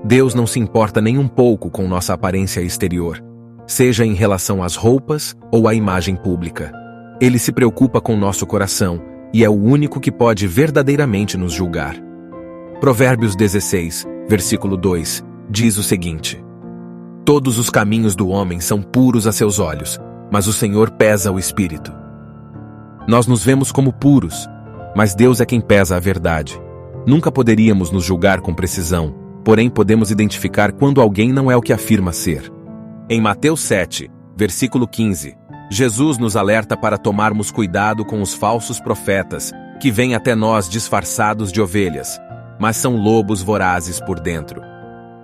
Deus não se importa nem um pouco com nossa aparência exterior, seja em relação às roupas ou à imagem pública. Ele se preocupa com nosso coração e é o único que pode verdadeiramente nos julgar. Provérbios 16, versículo 2, diz o seguinte: Todos os caminhos do homem são puros a seus olhos, mas o Senhor pesa o espírito. Nós nos vemos como puros, mas Deus é quem pesa a verdade. Nunca poderíamos nos julgar com precisão, porém podemos identificar quando alguém não é o que afirma ser. Em Mateus 7, versículo 15, Jesus nos alerta para tomarmos cuidado com os falsos profetas, que vêm até nós disfarçados de ovelhas, mas são lobos vorazes por dentro.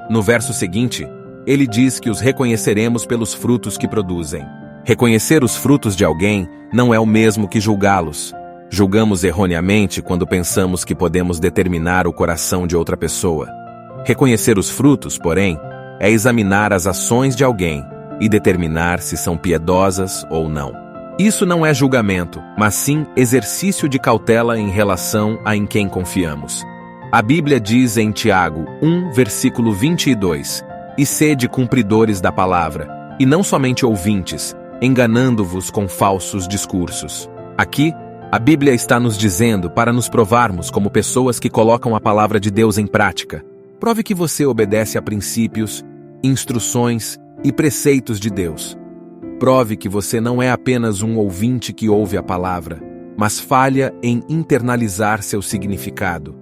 No verso seguinte, ele diz que os reconheceremos pelos frutos que produzem. Reconhecer os frutos de alguém não é o mesmo que julgá-los. Julgamos erroneamente quando pensamos que podemos determinar o coração de outra pessoa. Reconhecer os frutos, porém, é examinar as ações de alguém e determinar se são piedosas ou não. Isso não é julgamento, mas sim exercício de cautela em relação a em quem confiamos. A Bíblia diz em Tiago 1, versículo 22, E sede cumpridores da palavra, e não somente ouvintes, enganando-vos com falsos discursos. Aqui, a Bíblia está nos dizendo para nos provarmos como pessoas que colocam a palavra de Deus em prática. Prove que você obedece a princípios, instruções e preceitos de Deus. Prove que você não é apenas um ouvinte que ouve a palavra, mas falha em internalizar seu significado.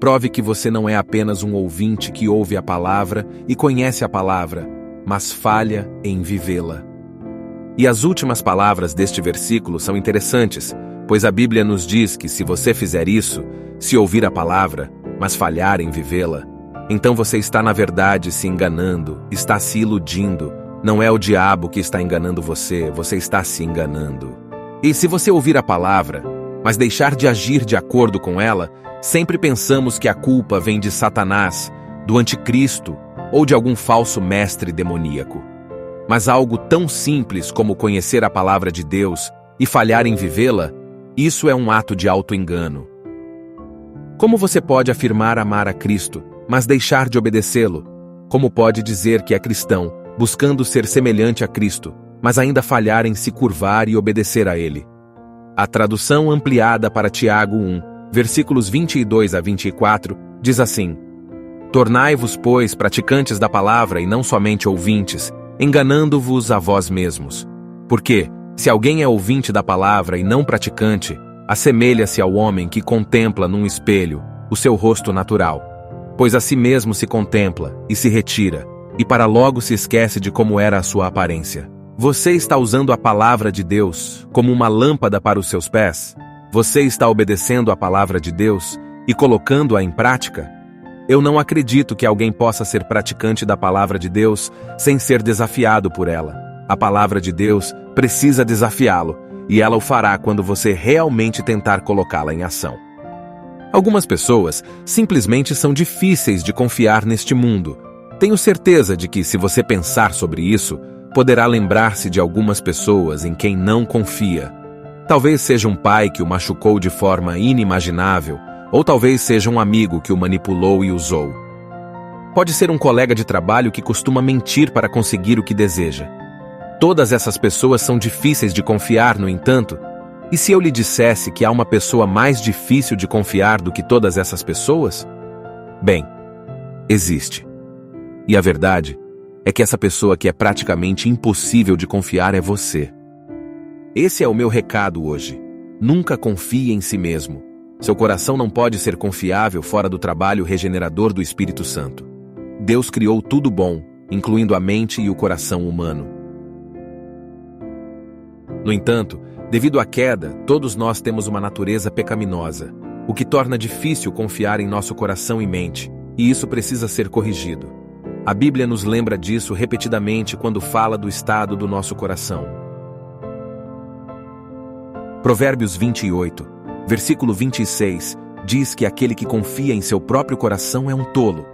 Prove que você não é apenas um ouvinte que ouve a palavra e conhece a palavra, mas falha em vivê-la. E as últimas palavras deste versículo são interessantes, pois a Bíblia nos diz que se você fizer isso, se ouvir a palavra, mas falhar em vivê-la, então você está na verdade se enganando, está se iludindo. Não é o diabo que está enganando você, você está se enganando. E se você ouvir a palavra, mas deixar de agir de acordo com ela, sempre pensamos que a culpa vem de Satanás, do anticristo ou de algum falso mestre demoníaco. Mas algo tão simples como conhecer a palavra de Deus e falhar em vivê-la, isso é um ato de auto-engano. Como você pode afirmar amar a Cristo, mas deixar de obedecê-lo? Como pode dizer que é cristão, buscando ser semelhante a Cristo, mas ainda falhar em se curvar e obedecer a Ele? A tradução ampliada para Tiago 1, versículos 22 a 24, diz assim: Tornai-vos, pois, praticantes da palavra e não somente ouvintes, enganando-vos a vós mesmos. Porque, se alguém é ouvinte da palavra e não praticante, assemelha-se ao homem que contempla num espelho o seu rosto natural, pois a si mesmo se contempla e se retira, e para logo se esquece de como era a sua aparência. Você está usando a palavra de Deus como uma lâmpada para os seus pés? Você está obedecendo a palavra de Deus e colocando-a em prática? Eu não acredito que alguém possa ser praticante da palavra de Deus sem ser desafiado por ela. A palavra de Deus precisa desafiá-lo, e ela o fará quando você realmente tentar colocá-la em ação. Algumas pessoas simplesmente são difíceis de confiar neste mundo. Tenho certeza de que, se você pensar sobre isso, poderá lembrar-se de algumas pessoas em quem não confia. Talvez seja um pai que o machucou de forma inimaginável, ou talvez seja um amigo que o manipulou e usou. Pode ser um colega de trabalho que costuma mentir para conseguir o que deseja. Todas essas pessoas são difíceis de confiar, no entanto. E se eu lhe dissesse que há uma pessoa mais difícil de confiar do que todas essas pessoas? Bem, existe. E a verdade é que essa pessoa que é praticamente impossível de confiar é você. Esse é o meu recado hoje. Nunca confie em si mesmo. Seu coração não pode ser confiável fora do trabalho regenerador do Espírito Santo. Deus criou tudo bom, incluindo a mente e o coração humano. No entanto, devido à queda, todos nós temos uma natureza pecaminosa, o que torna difícil confiar em nosso coração e mente, e isso precisa ser corrigido. A Bíblia nos lembra disso repetidamente quando fala do estado do nosso coração. Provérbios 28, versículo 26, diz que aquele que confia em seu próprio coração é um tolo,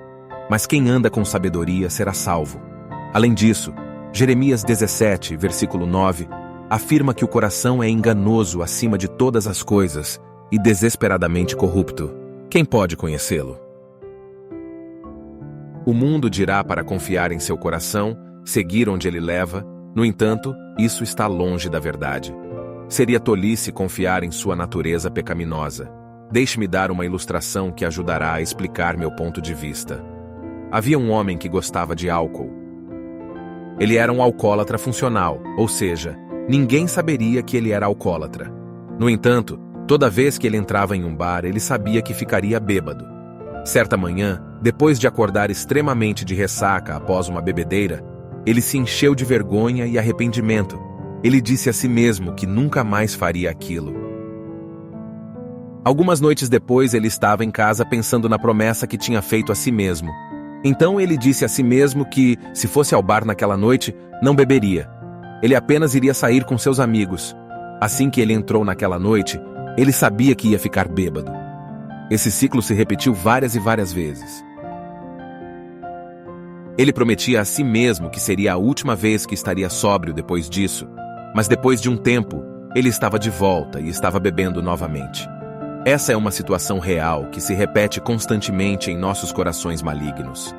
mas quem anda com sabedoria será salvo. Além disso, Jeremias 17, versículo 9, afirma que o coração é enganoso acima de todas as coisas e desesperadamente corrupto. Quem pode conhecê-lo? O mundo dirá para confiar em seu coração, seguir onde ele leva. No entanto, isso está longe da verdade. Seria tolice confiar em sua natureza pecaminosa. Deixe-me dar uma ilustração que ajudará a explicar meu ponto de vista. Havia um homem que gostava de álcool. Ele era um alcoólatra funcional, ou seja, ninguém saberia que ele era alcoólatra. No entanto, toda vez que ele entrava em um bar, ele sabia que ficaria bêbado. Certa manhã, depois de acordar extremamente de ressaca após uma bebedeira, ele se encheu de vergonha e arrependimento. Ele disse a si mesmo que nunca mais faria aquilo. Algumas noites depois, ele estava em casa pensando na promessa que tinha feito a si mesmo. Então ele disse a si mesmo que, se fosse ao bar naquela noite, não beberia. Ele apenas iria sair com seus amigos. Assim que ele entrou naquela noite, ele sabia que ia ficar bêbado. Esse ciclo se repetiu várias e várias vezes. Ele prometia a si mesmo que seria a última vez que estaria sóbrio depois disso, mas depois de um tempo, ele estava de volta e estava bebendo novamente. Essa é uma situação real que se repete constantemente em nossos corações malignos.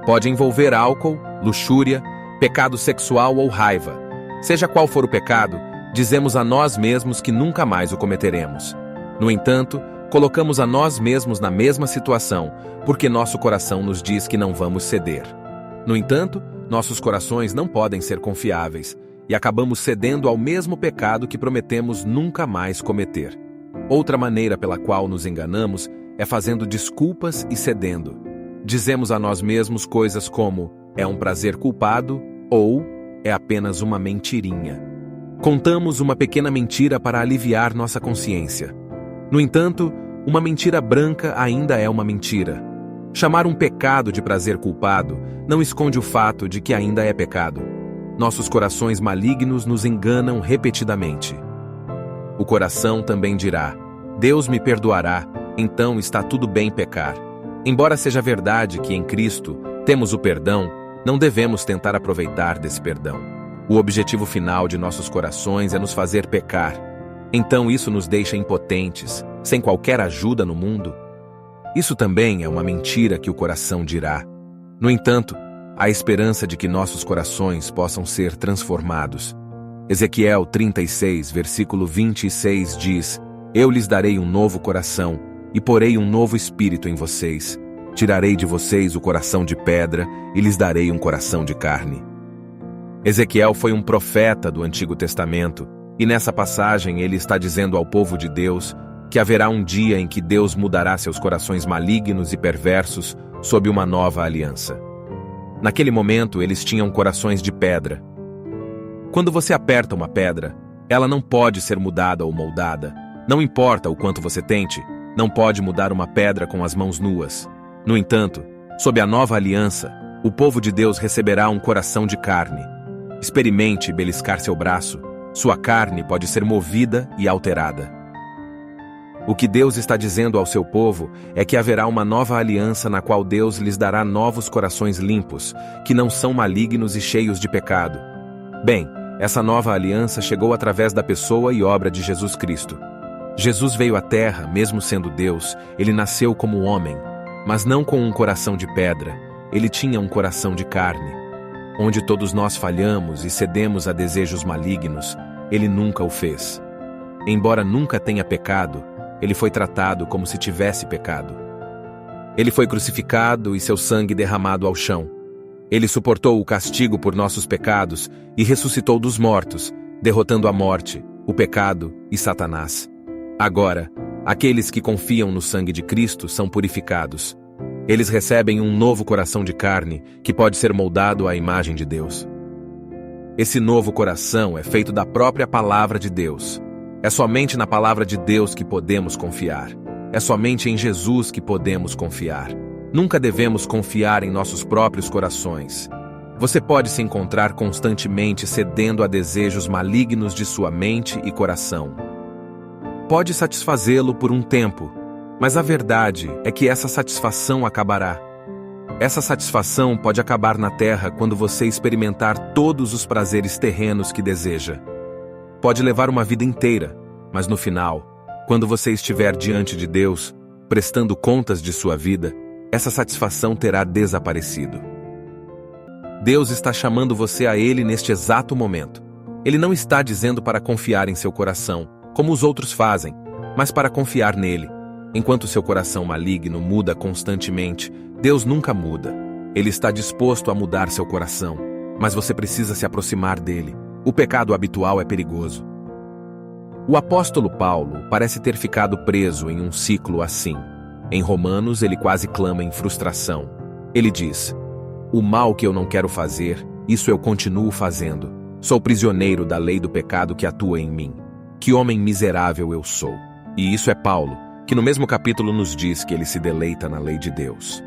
Pode envolver álcool, luxúria, pecado sexual ou raiva. Seja qual for o pecado, dizemos a nós mesmos que nunca mais o cometeremos. No entanto, colocamos a nós mesmos na mesma situação, porque nosso coração nos diz que não vamos ceder. No entanto, nossos corações não podem ser confiáveis, e acabamos cedendo ao mesmo pecado que prometemos nunca mais cometer. Outra maneira pela qual nos enganamos é fazendo desculpas e cedendo. Dizemos a nós mesmos coisas como é um prazer culpado ou é apenas uma mentirinha. Contamos uma pequena mentira para aliviar nossa consciência. No entanto, uma mentira branca ainda é uma mentira. Chamar um pecado de prazer culpado não esconde o fato de que ainda é pecado. Nossos corações malignos nos enganam repetidamente. O coração também dirá: Deus me perdoará, então está tudo bem pecar. Embora seja verdade que em Cristo temos o perdão, não devemos tentar aproveitar desse perdão. O objetivo final de nossos corações é nos fazer pecar. Então isso nos deixa impotentes, sem qualquer ajuda no mundo? Isso também é uma mentira que o coração dirá. No entanto, há esperança de que nossos corações possam ser transformados. Ezequiel 36, versículo 26 diz: Eu lhes darei um novo coração e porei um novo espírito em vocês. Tirarei de vocês o coração de pedra e lhes darei um coração de carne. Ezequiel foi um profeta do Antigo Testamento, e nessa passagem ele está dizendo ao povo de Deus que haverá um dia em que Deus mudará seus corações malignos e perversos sob uma nova aliança. Naquele momento eles tinham corações de pedra. Quando você aperta uma pedra, ela não pode ser mudada ou moldada. Não importa o quanto você tente, não pode mudar uma pedra com as mãos nuas. No entanto, sob a nova aliança, o povo de Deus receberá um coração de carne. Experimente beliscar seu braço. Sua carne pode ser movida e alterada. O que Deus está dizendo ao seu povo é que haverá uma nova aliança na qual Deus lhes dará novos corações limpos, que não são malignos e cheios de pecado. Bem, essa nova aliança chegou através da pessoa e obra de Jesus Cristo. Jesus veio à Terra, mesmo sendo Deus, ele nasceu como homem, mas não com um coração de pedra, ele tinha um coração de carne. Onde todos nós falhamos e cedemos a desejos malignos, ele nunca o fez. Embora nunca tenha pecado, ele foi tratado como se tivesse pecado. Ele foi crucificado e seu sangue derramado ao chão. Ele suportou o castigo por nossos pecados e ressuscitou dos mortos, derrotando a morte, o pecado e Satanás. Agora, aqueles que confiam no sangue de Cristo são purificados. Eles recebem um novo coração de carne que pode ser moldado à imagem de Deus. Esse novo coração é feito da própria palavra de Deus. É somente na palavra de Deus que podemos confiar. É somente em Jesus que podemos confiar. Nunca devemos confiar em nossos próprios corações. Você pode se encontrar constantemente cedendo a desejos malignos de sua mente e coração. Pode satisfazê-lo por um tempo, mas a verdade é que essa satisfação acabará. Essa satisfação pode acabar na terra quando você experimentar todos os prazeres terrenos que deseja. Pode levar uma vida inteira, mas no final, quando você estiver diante de Deus, prestando contas de sua vida, essa satisfação terá desaparecido. Deus está chamando você a Ele neste exato momento. Ele não está dizendo para confiar em seu coração, como os outros fazem, mas para confiar nele. Enquanto seu coração maligno muda constantemente, Deus nunca muda. Ele está disposto a mudar seu coração, mas você precisa se aproximar dele. O pecado habitual é perigoso. O apóstolo Paulo parece ter ficado preso em um ciclo assim. Em Romanos, ele quase clama em frustração. Ele diz: "O mal que eu não quero fazer, isso eu continuo fazendo. Sou prisioneiro da lei do pecado que atua em mim. Que homem miserável eu sou." E isso é Paulo, que no mesmo capítulo nos diz que ele se deleita na lei de Deus.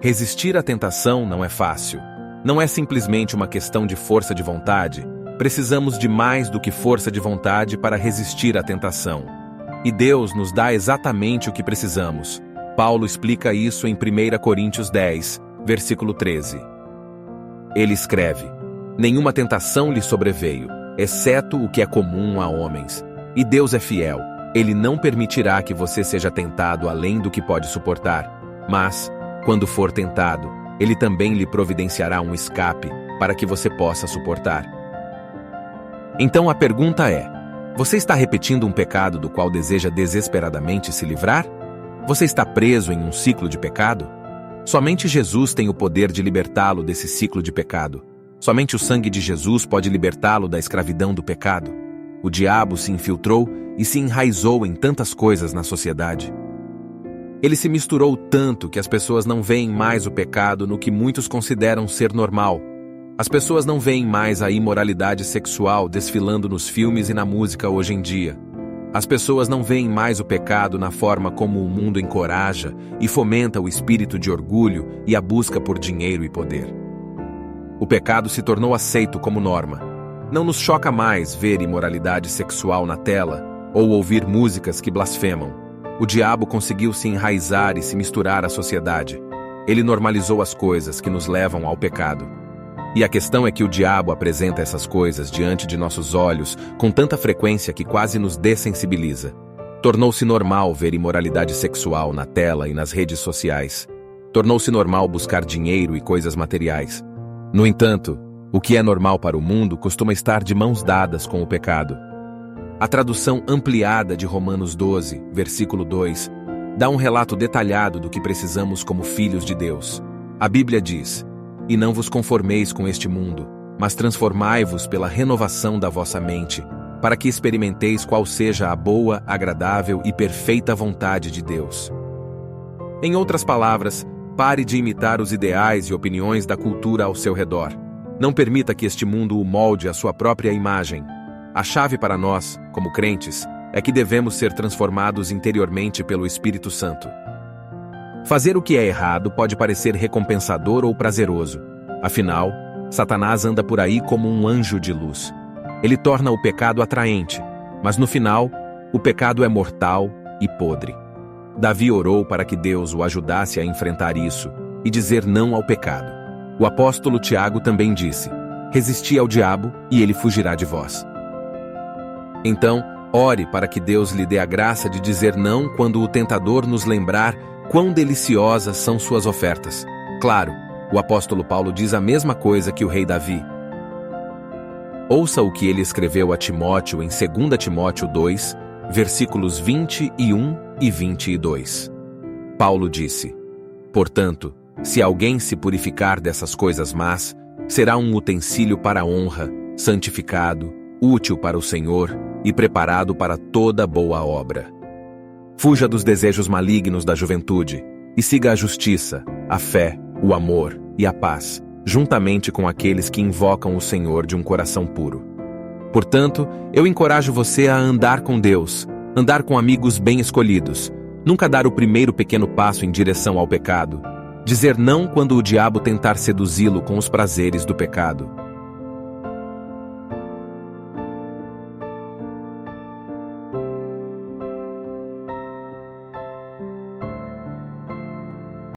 Resistir à tentação não é fácil. Não é simplesmente uma questão de força de vontade. Precisamos de mais do que força de vontade para resistir à tentação. E Deus nos dá exatamente o que precisamos. Paulo explica isso em 1 Coríntios 10, versículo 13. Ele escreve: "Nenhuma tentação lhe sobreveio, exceto o que é comum a homens. E Deus é fiel. Ele não permitirá que você seja tentado além do que pode suportar. Mas, quando for tentado, Ele também lhe providenciará um escape para que você possa suportar." Então a pergunta é: você está repetindo um pecado do qual deseja desesperadamente se livrar? Você está preso em um ciclo de pecado? Somente Jesus tem o poder de libertá-lo desse ciclo de pecado. Somente o sangue de Jesus pode libertá-lo da escravidão do pecado. O diabo se infiltrou e se enraizou em tantas coisas na sociedade. Ele se misturou tanto que as pessoas não veem mais o pecado no que muitos consideram ser normal. As pessoas não veem mais a imoralidade sexual desfilando nos filmes e na música hoje em dia. As pessoas não veem mais o pecado na forma como o mundo encoraja e fomenta o espírito de orgulho e a busca por dinheiro e poder. O pecado se tornou aceito como norma. Não nos choca mais ver imoralidade sexual na tela ou ouvir músicas que blasfemam. O diabo conseguiu se enraizar e se misturar à sociedade. Ele normalizou as coisas que nos levam ao pecado. E a questão é que o diabo apresenta essas coisas diante de nossos olhos com tanta frequência que quase nos dessensibiliza. Tornou-se normal ver imoralidade sexual na tela e nas redes sociais. Tornou-se normal buscar dinheiro e coisas materiais. No entanto, o que é normal para o mundo costuma estar de mãos dadas com o pecado. A tradução ampliada de Romanos 12, versículo 2, dá um relato detalhado do que precisamos como filhos de Deus. A Bíblia diz: "E não vos conformeis com este mundo, mas transformai-vos pela renovação da vossa mente, para que experimenteis qual seja a boa, agradável e perfeita vontade de Deus." Em outras palavras, pare de imitar os ideais e opiniões da cultura ao seu redor. Não permita que este mundo o molde à sua própria imagem. A chave para nós, como crentes, é que devemos ser transformados interiormente pelo Espírito Santo. Fazer o que é errado pode parecer recompensador ou prazeroso. Afinal, Satanás anda por aí como um anjo de luz. Ele torna o pecado atraente, mas no final, o pecado é mortal e podre. Davi orou para que Deus o ajudasse a enfrentar isso e dizer não ao pecado. O apóstolo Tiago também disse: "Resisti ao diabo e ele fugirá de vós." Então, ore para que Deus lhe dê a graça de dizer não quando o tentador nos lembrar quão deliciosas são suas ofertas. Claro, o apóstolo Paulo diz a mesma coisa que o rei Davi. Ouça o que ele escreveu a Timóteo em 2 Timóteo 2, versículos 21 e 22. Paulo disse: "Portanto, se alguém se purificar dessas coisas más, será um utensílio para a honra, santificado, útil para o Senhor e preparado para toda boa obra." Fuja dos desejos malignos da juventude e siga a justiça, a fé, o amor e a paz, juntamente com aqueles que invocam o Senhor de um coração puro. Portanto, eu encorajo você a andar com Deus, andar com amigos bem escolhidos, nunca dar o primeiro pequeno passo em direção ao pecado, dizer não quando o diabo tentar seduzi-lo com os prazeres do pecado.